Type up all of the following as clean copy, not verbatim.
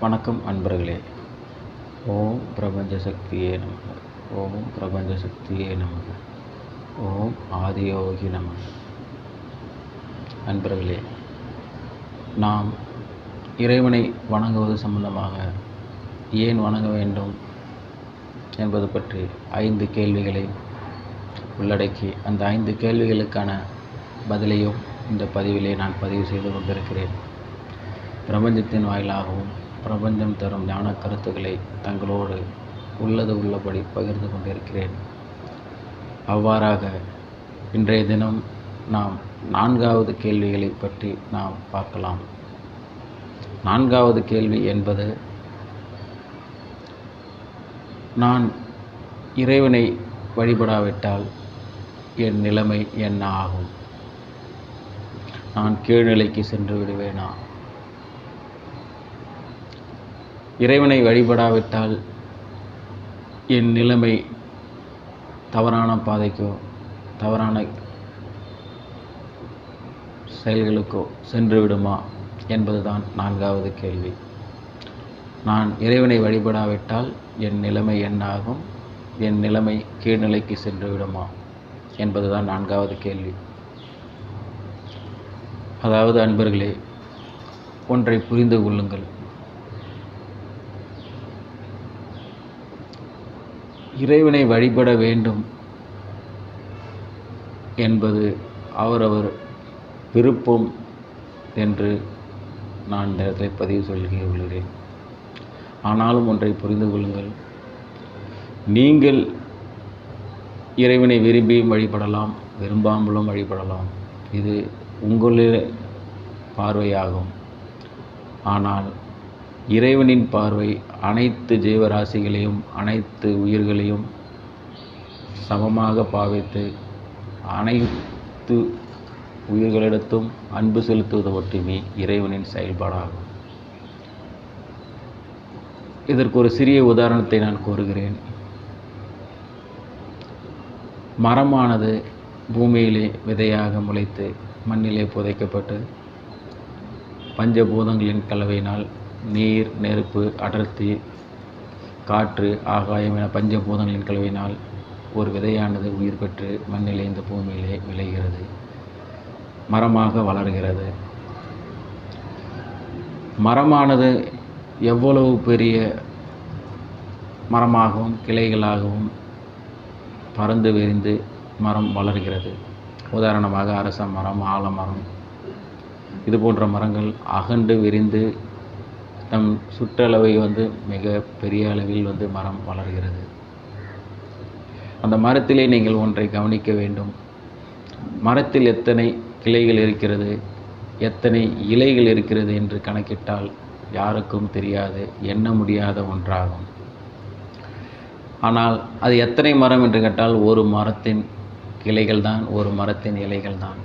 வணக்கம் அன்பர்களே. ஓம் பிரபஞ்ச சக்தியே நமக. ஓம் பிரபஞ்ச சக்தியே நமக. ஓம் ஆதியோகி நமக. அன்பர்களே, நாம் இறைவனை வணங்குவது சம்பந்தமாக ஏன் வணங்க வேண்டும் என்பது பற்றி 5 கேள்விகளை உள்ளடக்கி அந்த 5 கேள்விகளுக்கான பதிலையும் இந்த பதிவிலே நான் பதிவு செய்து கொண்டிருக்கிறேன். பிரபஞ்சத்தின் வாயிலாகவும் பிரபஞ்சம் தரும் ஞான கருத்துக்களை தங்களோடு உள்ளது உள்ளபடி பகிர்ந்து கொண்டிருக்கிறேன். அவ்வாறாக இன்றைய தினம் நாம் 4வது கேள்விகளை பற்றி நாம் பார்க்கலாம். 4வது கேள்வி என்பது, நான் இறைவனை வழிபடாவிட்டால் என் நிலைமை என்ன ஆகும்? நான் கீழ்நிலைக்கு சென்று விடுவேனா? இறைவனை வழிபடாவிட்டால் என் நிலைமை தவறான பாதைக்கோ தவறான செயல்களுக்கோ சென்று விடுமா என்பதுதான் 4வது கேள்வி. நான் இறைவனை வழிபடாவிட்டால் என் நிலைமை என்னாகும்? என் நிலைமை கீழ்நிலைக்கு சென்று விடுமா என்பதுதான் 4வது கேள்வி. அதாவது அன்பர்களே, ஒன்றை புரிந்து கொள்ளுங்கள். இறைவனை வழிபட வேண்டும் என்பது அவரவர் விருப்பம் என்று நான் இந்த இடத்தை பதிவு சொல்கிறேன். ஆனாலும் ஒன்றை புரிந்து கொள்ளுங்கள். நீங்கள் இறைவனை விரும்பியும் வழிபடலாம், விரும்பாமலும் வழிபடலாம். இது உங்களுடைய பார்வையாகும். ஆனால் இறைவனின் பார்வை அனைத்து ஜீவராசிகளையும் அனைத்து உயிர்களையும் சமமாக பாவித்து அனைத்து உயிர்களிடத்தும் அன்பு செலுத்துவது மட்டுமே இறைவனின் செயல்பாடாகும். இதற்கு ஒரு சிறிய உதாரணத்தை நான் கூறுகிறேன். மரமானது பூமியிலே விதையாக முளைத்து மண்ணிலே புதைக்கப்பட்டு பஞ்சபூதங்களின் கலவையினால் நீர், நெருப்பு, அடர்த்தி, காற்று, ஆகாயம் என பஞ்சபூதங்களின் கலவையினால் ஒரு விதையானது உயிர் பெற்று மண்ணிலே இந்த பூமியிலே விளைகிறது, மரமாக வளர்கிறது. மரமானது எவ்வளவு பெரிய மரமாகவும் கிளைகளாகவும் பறந்து விரிந்து மரம் வளர்கிறது. உதாரணமாக அரச மரம், ஆலமரம், இது போன்ற மரங்கள் அகண்டு விரிந்து நம் சுற்றளவை மிக பெரிய அளவில் மரம் வளர்கிறது. அந்த மரத்திலே நீங்கள் ஒன்றை கவனிக்க வேண்டும். மரத்தில் எத்தனை கிளைகள் இருக்கிறது, எத்தனை இலைகள் இருக்கிறது என்று கணக்கிட்டால் யாருக்கும் தெரியாது, எண்ண முடியாத ஒன்றாகும். ஆனால் அது எத்தனை மரம் என்று கேட்டால் ஒரு மரத்தின் கிளைகள் தான், ஒரு மரத்தின் இலைகள் தான்.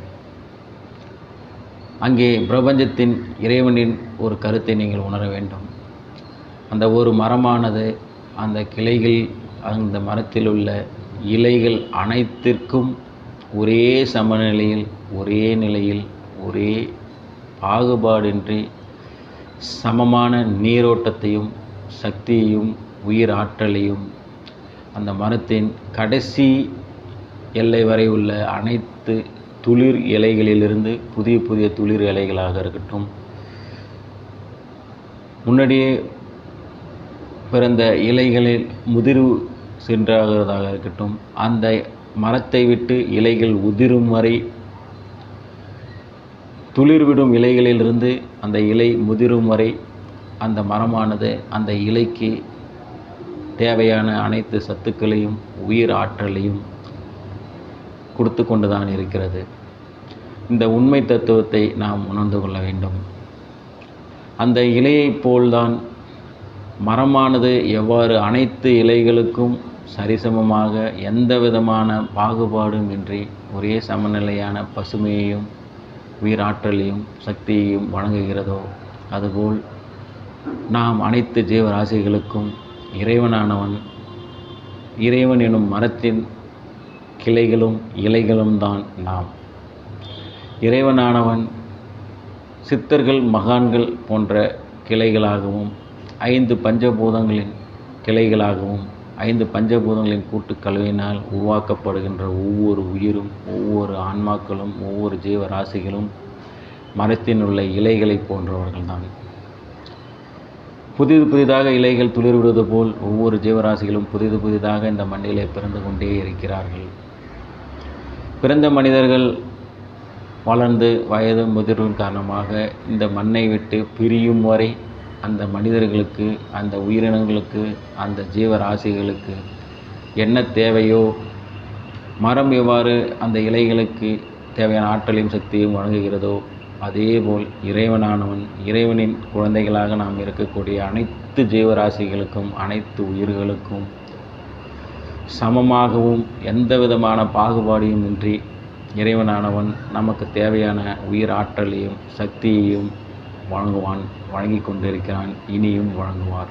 அங்கே பிரபஞ்சத்தின் இறைவனின் ஒரு கருத்தை நீங்கள் உணர வேண்டும். அந்த ஒரு மரமானது அந்த கிளைகள், அந்த மரத்தில் உள்ள இலைகள் அனைத்திற்கும் ஒரே சமநிலையில், ஒரே நிலையில், ஒரே பாகுபாடின்றி சமமான நீரோட்டத்தையும் சக்தியையும் உயிர் ஆற்றலையும் அந்த மரத்தின் கடைசி எல்லை வரை உள்ள அனைத்து துளிர் இலைகளிலிருந்து புதிய புதிய துளிர் இலைகளாக இருக்கட்டும், முன்னாடியே பிறந்த இலைகளில் முதிர்வு சென்றாகிறதாக இருக்கட்டும், அந்த மரத்தை விட்டு இலைகள் உதிரும் வரை துளிர்விடும் இலைகளிலிருந்து அந்த இலை முதிரும் வரை அந்த மரமானது அந்த இலைக்கு தேவையான அனைத்து சத்துக்களையும் உயிர் ஆற்றலையும் கொடுத்து கொண்டுதான் இருக்கிறது. இந்த உண்மை தத்துவத்தை நாம் உணர்ந்து கொள்ள வேண்டும். அந்த இலையைப் போல்தான் மரமானது எவ்வாறு அனைத்து இலைகளுக்கும் சரிசமமாக எந்த விதமான பாகுபாடும் இன்றி ஒரே சமநிலையான பசுமையையும் உயிராற்றலையும் சக்தியையும் வழங்குகிறதோ, அதுபோல் நாம் அனைத்து ஜீவராசிகளுக்கும் இறைவனானவன், இறைவன் எனும் மரத்தின் கிளைகளும் இலைகளும் தான் நாம். இறைவனானவன் சித்தர்கள், மகான்கள் போன்ற கிளைகளாகவும் 5 பஞ்சபூதங்களின் கிளைகளாகவும் 5 பஞ்சபூதங்களின் கூட்டுக்கலவையினால் உருவாக்கப்படுகின்ற ஒவ்வொரு உயிரும், ஒவ்வொரு ஆன்மாக்களும், ஒவ்வொரு ஜீவராசிகளும் மரத்தின் உள்ள இலைகளை போன்றவர்கள்தான். புதிதாக இலைகள் துளிர்விடுவது போல் ஒவ்வொரு ஜீவராசிகளும் புதிதாக இந்த மண்ணிலே பிறந்து கொண்டே இருக்கிறார்கள். பிறந்த மனிதர்கள் வளர்ந்து வயது முதிர்வின் காரணமாக இந்த மண்ணை விட்டு பிரியும் வரை அந்த மனிதர்களுக்கு, அந்த உயிரினங்களுக்கு, அந்த ஜீவராசிகளுக்கு என்ன தேவையோ, மரம் எவ்வாறு அந்த இலைகளுக்கு தேவையான ஆற்றலையும் சக்தியும் வழங்குகிறதோ, அதேபோல் இறைவனானவன், இறைவனின் குழந்தைகளாக நாம் இருக்கக்கூடிய அனைத்து ஜீவராசிகளுக்கும், அனைத்து உயிர்களுக்கும் சமமாகவும் எந்த விதமான பாகுபாடையும் இன்றி இறைவனானவன் நமக்கு தேவையான உயிர் ஆற்றலையும் சக்தியையும் வழங்கி கொண்டிருக்கிறான், இனியும் வழங்குவார்.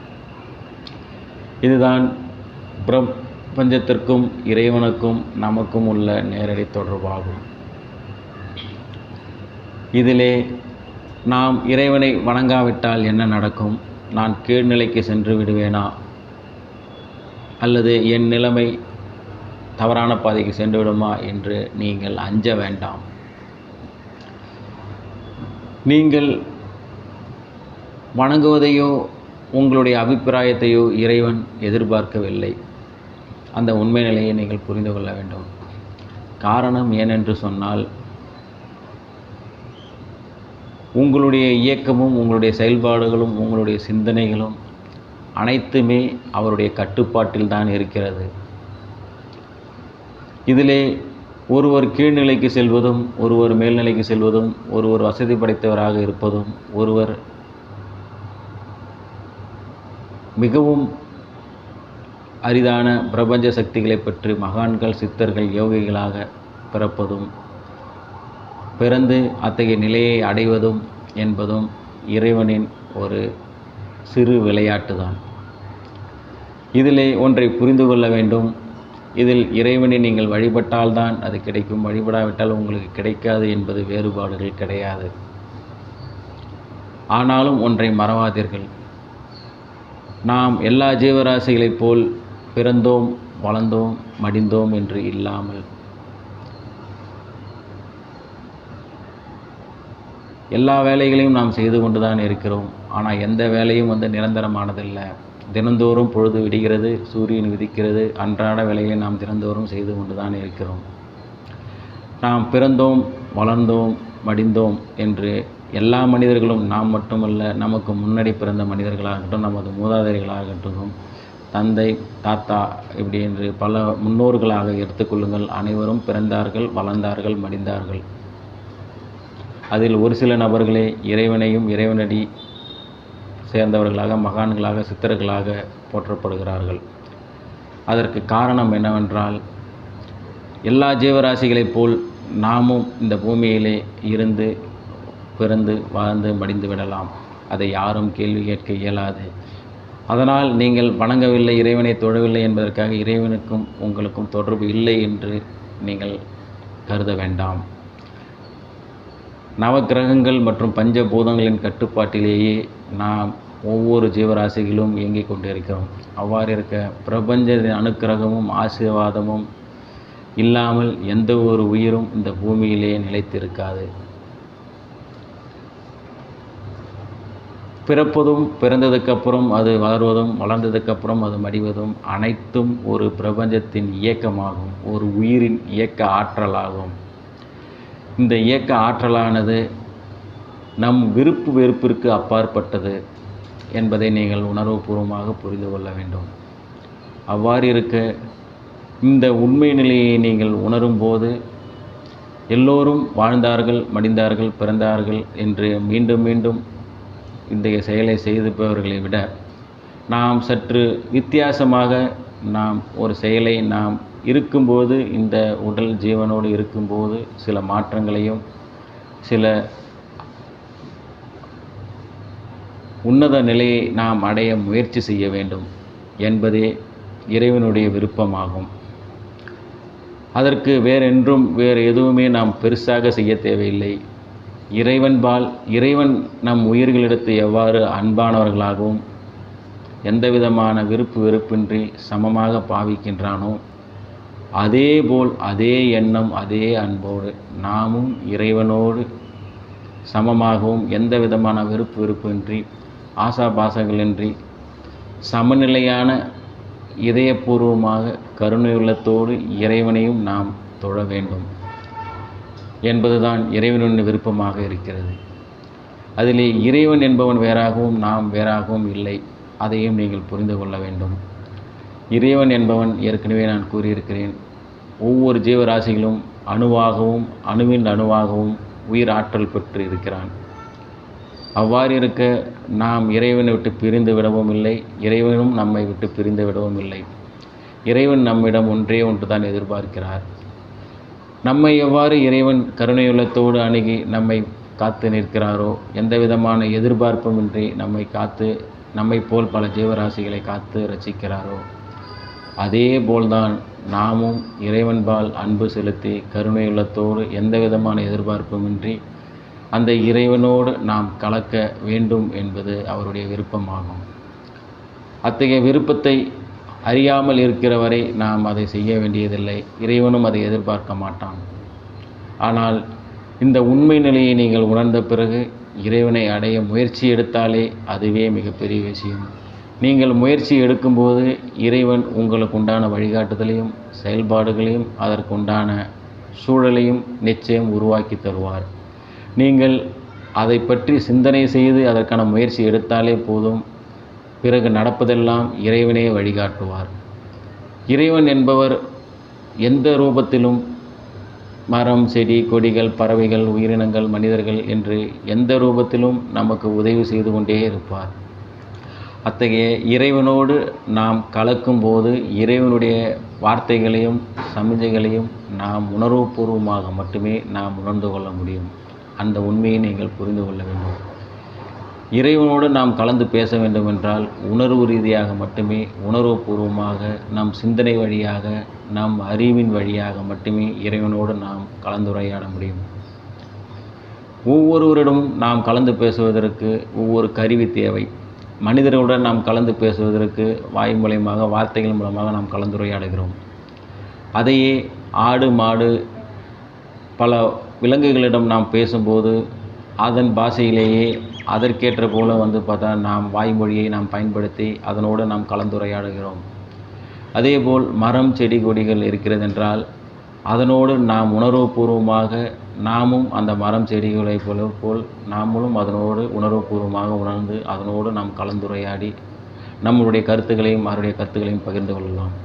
இதுதான் பிரபஞ்சத்திற்கும் இறைவனுக்கும் நமக்கும் உள்ள நேரடி தொடர்பாகும். இதிலே நாம் இறைவனை வணங்காவிட்டால் என்ன நடக்கும்? நான் கீழ்நிலைக்கு சென்று விடுவேனா? அல்லது என் நிலைமை தவறான பாதைக்கு சென்று விடுமா என்று நீங்கள் அஞ்ச வேண்டாம். நீங்கள் வணங்குவதையோ உங்களுடைய அபிப்பிராயத்தையோ இறைவன் எதிர்பார்க்கவில்லை. அந்த உண்மை நிலையை நீங்கள் புரிந்து கொள்ள வேண்டும். காரணம் ஏனென்று சொன்னால், உங்களுடைய இயக்கமும், உங்களுடைய செயல்பாடுகளும், உங்களுடைய சிந்தனைகளும் அனைத்துமே அவருடைய கட்டுப்பாட்டில் தான் இருக்கிறது. இதிலே ஒருவர் கீழ்நிலைக்கு செல்வதும், ஒருவர் மேல்நிலைக்கு செல்வதும், ஒருவர் வசதி படைத்தவராக இருப்பதும், ஒருவர் மிகவும் அரிதான பிரபஞ்ச சக்திகளை பற்றி மகான்கள், சித்தர்கள், யோகிகளாக பிறப்பதும், பிறந்து அத்தகைய நிலையை அடைவதும் என்பதும் இறைவனின் ஒரு சிறு விளையாட்டு தான். இதிலே ஒன்றை புரிந்து கொள்ள வேண்டும். இதில் இறைவனை நீங்கள் வழிபட்டால்தான் அது கிடைக்கும், வழிபடாவிட்டால் உங்களுக்கு கிடைக்காது என்பது வேறுபாடுகள் கிடையாது. ஆனாலும் ஒன்றை மறவாதீர்கள். நாம் எல்லா ஜீவராசிகளைப் போல் பிறந்தோம், வளர்ந்தோம், மடிந்தோம் என்று இல்லாமல் எல்லா வேலைகளையும் நாம் செய்து கொண்டு தான் இருக்கிறோம். ஆனால் எந்த வேலையும் நிரந்தரமானதில்லை. தினந்தோறும் பொழுது விடுகிறது, சூரியன் உதிக்கிறது. அன்றாட வேலைகளை நாம் தினந்தோறும் செய்து கொண்டு தான் இருக்கிறோம். நாம் பிறந்தோம், வளர்ந்தோம், மடிந்தோம் என்று எல்லா மனிதர்களும், நாம் மட்டுமல்ல, நமக்கு முன்னாடி பிறந்த மனிதர்களாகட்டும், நமது மூதாதையர்களாகட்டும், தந்தை, தாத்தா, இப்படி என்று பல முன்னோர்களாக எடுத்துக்கொள்ளுங்கள், அனைவரும் பிறந்தார்கள், வளர்ந்தார்கள், மடிந்தார்கள். அதில் ஒரு சில நபர்களே இறைவனையும் இறைவனடி சேர்ந்தவர்களாக, மகான்களாக, சித்தர்களாக போற்றப்படுகிறார்கள். அதற்கு காரணம் என்னவென்றால், எல்லா ஜீவராசிகளைப் போல் நாமும் இந்த பூமியிலே இருந்து பிறந்து வாழ்ந்து மடிந்து விடலாம். அதை யாரும் கேள்வி கேட்க இயலாது. அதனால் நீங்கள் வணங்கவில்லை, இறைவனை தொழவில்லை என்பதற்காக இறைவனுக்கும் உங்களுக்கும் தொடர்பு இல்லை என்று நீங்கள் கருத வேண்டாம். நவக்கிரகங்கள் மற்றும் பஞ்சபூதங்களின் கட்டுப்பாட்டிலேயே நாம் ஒவ்வொரு ஜீவராசிகளும் இயங்கிக் கொண்டிருக்கிறோம். அவ்வாறு இருக்க பிரபஞ்சத்தின் அனுக்கிரகமும் ஆசீர்வாதமும் இல்லாமல் எந்த ஒரு உயிரும் இந்த பூமியிலே நிலைத்திருக்காது. பிறப்பதும், பிறந்ததுக்கப்புறம் அது வளர்வதும், வளர்ந்ததுக்கப்புறம் அது மடிவதும் அனைத்தும் ஒரு பிரபஞ்சத்தின் இயக்கமாகும், ஒரு உயிரின் இயக்க ஆற்றலாகும். இந்த இயக்க ஆற்றலானது நம் விருப்பு வெறுப்பிற்கு அப்பாற்பட்டது என்பதை நீங்கள் உணர்வுபூர்வமாக புரிந்து கொள்ள வேண்டும். அவ்வாறு இருக்க இந்த உண்மை நிலையை நீங்கள் உணரும்போது, எல்லோரும் வாழ்ந்தார்கள், மடிந்தார்கள், பிறந்தார்கள் என்று மீண்டும் மீண்டும் இந்த செயலை செய்திருப்பவர்களை விட நாம் சற்று வித்தியாசமாக நாம் ஒரு செயலை நாம் இருக்கும்போது, இந்த உடல் ஜீவனோடு இருக்கும்போது சில மாற்றங்களையும் சில உன்னத நிலையை நாம் அடைய முயற்சி செய்ய வேண்டும் என்பதே இறைவனுடைய விருப்பமாகும். அதற்கு வேறு எதுவுமே நாம் பெருசாக செய்ய தேவையில்லை. இறைவன் நம் உயிர்களிடத்து எவ்வாறு அன்பானவர்களாகவும் எந்த விதமான விருப்பு வெறுப்பின்றி சமமாக பாவிக்கின்றானோ, அதேபோல் அதே எண்ணம் அதே அன்போடு நாமும் இறைவனோடு சமமாகவும் எந்த விதமான விருப்பு வெறுப்பின்றி ஆசாபாசங்களின்றி சமநிலையான இதயபூர்வமாக கருணையுள்ளத்தோடு இறைவனையும் நாம் தொழ வேண்டும் என்பதுதான் இறைவனின் விருப்பமாக இருக்கிறது. அதிலே இறைவன் என்பவன் வேறாகவும் நாம் வேறாகவும் இல்லை. அதையும் நீங்கள் புரிந்து கொள்ள வேண்டும். இறைவன் என்பவன் ஏற்கனவே நான் கூறியிருக்கிறேன், ஒவ்வொரு ஜீவராசிகளும் அணுவாகவும் அணுவின் அணுவாகவும் உயிர் ஆற்றல் பெற்று இருக்கிறான். அவ்வாறு இருக்க நாம் இறைவனை விட்டு பிரிந்து விடவும் இல்லை, இறைவனும் நம்மை விட்டு பிரிந்து விடவும் இல்லை. இறைவன் நம்மிடம் ஒன்றே ஒன்று தான் எதிர்பார்க்கிறார். நம்மை எவ்வாறு இறைவன் கருணையுள்ளத்தோடு அணுகி நம்மை காத்து நிற்கிறாரோ, எந்த விதமான எதிர்பார்ப்புமின்றி நம்மை காத்து நம்மை போல் பல ஜீவராசிகளை காத்து ரசிக்கிறாரோ, அதே போல்தான் நாமும் இறைவன்பால் அன்பு செலுத்தி கருணையுள்ளத்தோடு எந்த விதமான எதிர்பார்ப்புமின்றி அந்த இறைவனோடு நாம் கலக்க வேண்டும் என்பது அவருடைய விருப்பமாகும். அத்தகைய விருப்பத்தை அறியாமல் இருக்கிற வரை நாம் அதை செய்ய வேண்டியதில்லை. இறைவனும் அதை எதிர்பார்க்க மாட்டான். ஆனால் இந்த உண்மை நிலையை நீங்கள் உணர்ந்த பிறகு இறைவனை அடைய முயற்சி எடுத்தாலே அதுவே மிகப்பெரிய விஷயம். நீங்கள் முயற்சி எடுக்கும்போது இறைவன் உங்களுக்கு உண்டான வழிகாட்டுதலையும் செயல்பாடுகளையும் அதற்குண்டான சூழலையும் நிச்சயம் உருவாக்கி தருவார். நீங்கள் அதை பற்றி சிந்தனை செய்து அதற்கான முயற்சி எடுத்தாலே போதும். பிறகு நடப்பதெல்லாம் இறைவனே வழிகாட்டுவார். இறைவன் என்பவர் எந்த ரூபத்திலும் மரம், செடி, கொடிகள், பறவைகள், உயிரினங்கள், மனிதர்கள் என்று எந்த ரூபத்திலும் நமக்கு உதவி செய்து கொண்டே இருப்பார். அத்தகைய இறைவனோடு நாம் கலக்கும்போது இறைவனுடைய வார்த்தைகளையும் சமிஞ்சைகளையும் நாம் உணர்வுபூர்வமாக மட்டுமே நாம் உணர்ந்து கொள்ள முடியும். அந்த உண்மையை நீங்கள் புரிந்து கொள்ள வேண்டும். இறைவனோடு நாம் கலந்து பேச வேண்டுமென்றால் உணர்வு ரீதியாக மட்டுமே, உணர்வுபூர்வமாக நம் சிந்தனை வழியாக நம் அறிவின் வழியாக மட்டுமே இறைவனோடு நாம் கலந்துரையாட முடியும். ஒவ்வொருவரிடமும் நாம் கலந்து பேசுவதற்கு ஒவ்வொரு கருவி தேவை. மனிதர்களுடன் நாம் கலந்து பேசுவதற்கு வாய் மூலமாக வார்த்தைகள் மூலமாக நாம் கலந்துரையாடுகிறோம். அதையே ஆடு, மாடு, பல விலங்குகளிடம் நாம் பேசும்போது அதன் பாஷையிலேயே அதற்கேற்ற போல பார்த்தா நாம் வாய்மொழியை நாம் பயன்படுத்தி அதனோடு நாம் கலந்துரையாடுகிறோம். அதேபோல் மரம், செடி, கொடிகள் இருக்கிறது என்றால் அதனோடு நாம் உணர்வுபூர்வமாக நாமும் அந்த மரம், செடிகளை போல் நாமளும் அதனோடு உணர்வுபூர்வமாக உணர்ந்து அதனோடு நாம் கலந்துரையாடி நம்மளுடைய கருத்துக்களையும் அவருடைய கருத்துக்களையும் பகிர்ந்து கொள்ளலாம்.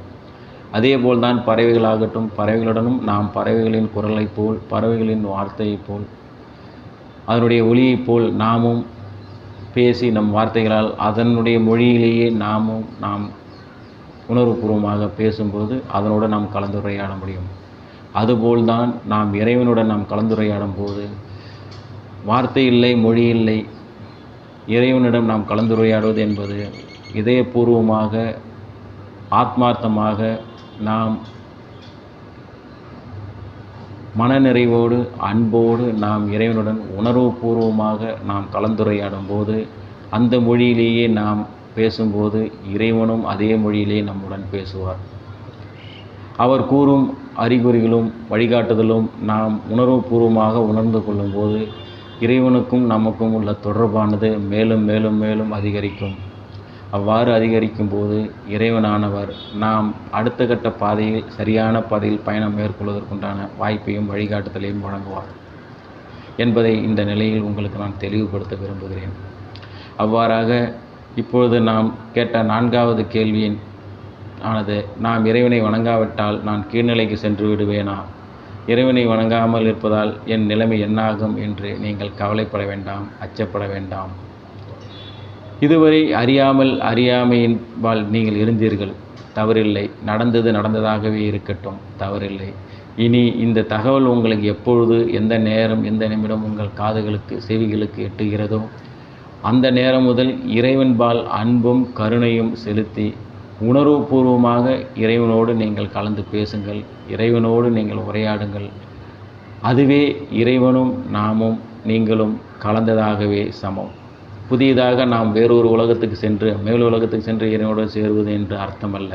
அதேபோல் தான் பறவைகளாகட்டும், பறவைகளுடனும் நாம் பறவைகளின் குரலைப் போல், பறவைகளின் வார்த்தையைப் போல், அதனுடைய ஒலியைப் போல் நாமும் பேசி நம் வார்த்தைகளால் அதனுடைய மொழியிலேயே நாம் உணர்வுபூர்வமாக பேசும்போது அதனோடு நாம் கலந்துரையாட முடியும். அதுபோல்தான் நாம் இறைவனுடன் நாம் கலந்துரையாடும் போது வார்த்தை இல்லை, மொழி இல்லை, இறைவனிடம் நாம் கலந்துரையாடுவது என்பது இதயபூர்வமாக ஆத்மார்த்தமாக நாம் மனநிறைவோடு அன்போடு நாம் இறைவனுடன் உணர்வுபூர்வமாக நாம் கலந்துரையாடும் போது அந்த மொழியிலேயே நாம் பேசும்போது இறைவனும் அதே மொழியிலே நம்முடன் பேசுவார். அவர் கூறும் அறிகுறிகளும் வழிகாட்டுதலும் நாம் உணர்வுபூர்வமாக உணர்ந்து கொள்ளும்போது இறைவனுக்கும் நமக்கும் உள்ள தொடர்பானது மேலும் மேலும் மேலும் அதிகரிக்கும். அவ்வாறு அதிகரிக்கும் போது இறைவனானவர் நாம் அடுத்த கட்ட பாதையில் சரியான பாதையில் பயணம் மேற்கொள்வதற்குண்டான வாய்ப்பையும் வழிகாட்டுதலையும் வழங்குவார் என்பதை இந்த நிலையில் உங்களுக்கு நான் தெளிவுபடுத்த விரும்புகிறேன். அவ்வாறாக இப்பொழுது நாம் கேட்ட 4வது கேள்வியின் ஆனது, நாம் இறைவனை வணங்காவிட்டால் நான் கீழ்நிலைக்கு சென்று விடுவேனா? இறைவனை வணங்காமல் இருப்பதால் என் நிலைமை என்னாகும் என்று நீங்கள் கவலைப்பட வேண்டாம், அச்சப்பட வேண்டாம். இதுவரை அறியாமையின்பால் நீங்கள் இருந்தீர்கள், தவறில்லை. நடந்தது நடந்ததாகவே இருக்கட்டும், தவறில்லை. இனி இந்த தகவல் உங்களுக்கு எப்பொழுது, எந்த நேரம், எந்த நிமிடம் உங்கள் காதுகளுக்கு செவிகளுக்கு எட்டுகிறதோ அந்த நேரம் முதல் இறைவன்பால் அன்பும் கருணையும் செலுத்தி உணர்வுபூர்வமாக இறைவனோடு நீங்கள் கலந்து பேசுங்கள், இறைவனோடு நீங்கள் உரையாடுங்கள். அதுவே இறைவனும் நாமும் நீங்களும் கலந்ததாகவே சமம். புதியதாக நாம் வேறொரு உலகத்துக்கு சென்று மேல் உலகத்துக்கு சென்று இறைவனோடு சேருவது என்று அர்த்தமல்ல.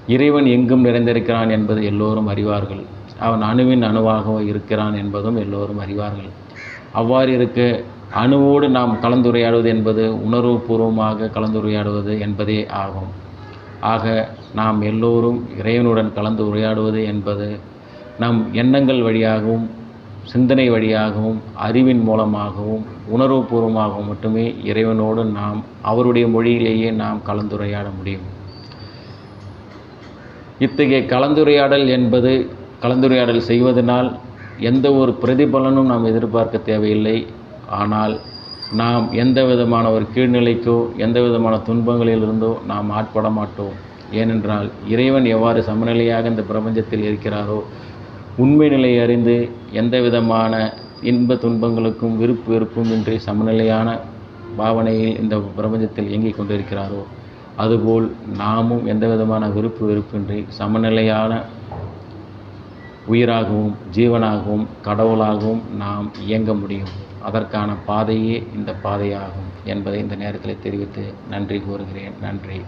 இறைவன் எங்கும் நிறைந்திருக்கிறான் என்பது எல்லோரும் அறிவார்கள். அவன் அணுவின் அணுவாக இருக்கிறான் என்பதும் எல்லோரும் அறிவார்கள். அவ்வாறு இருக்க அணுவோடு நாம் கலந்துரையாடுவது என்பது உணர்வுபூர்வமாக கலந்துரையாடுவது என்பதே ஆகும். ஆக நாம் எல்லோரும் இறைவனுடன் கலந்து உரையாடுவது என்பது நம் எண்ணங்கள் வழியாகவும் சிந்தனை வழியாகவும் அறிவின் மூலமாகவும் உணர்வுபூர்வமாகவும் மட்டுமே இறைவனோடு நாம் அவருடைய மொழியிலேயே நாம் கலந்துரையாட முடியும். இத்தகைய கலந்துரையாடல் செய்வதனால் எந்த ஒரு பிரதிபலனும் நாம் எதிர்பார்க்க தேவையில்லை. ஆனால் நாம் எந்த விதமான ஒரு கீழ்நிலைக்கோ எந்த விதமான துன்பங்களிலிருந்தோ நாம் ஆட்பட மாட்டோம். ஏனென்றால் இறைவன் எவ்வாறு சமநிலையாக இந்த பிரபஞ்சத்தில் இருக்கிறாரோ, உண்மை நிலையை அறிந்து எந்த விதமான இன்ப துன்பங்களுக்கும் விருப்பு வெறுப்பும் இன்றி சமநிலையான பாவனையில் இந்த பிரபஞ்சத்தில் இயங்கிக் கொண்டிருக்கிறாரோ, அதுபோல் நாமும் எந்த விதமான விருப்பு வெறுப்பின்றி சமநிலையான உயிராகவும் ஜீவனாகவும் கடவுளாகவும் நாம் இயங்க முடியும். அதற்கான பாதையே இந்த பாதையாகும் என்பதை இந்த நேரத்தில் தெரிவித்து நன்றி கூறுகிறேன். நன்றி.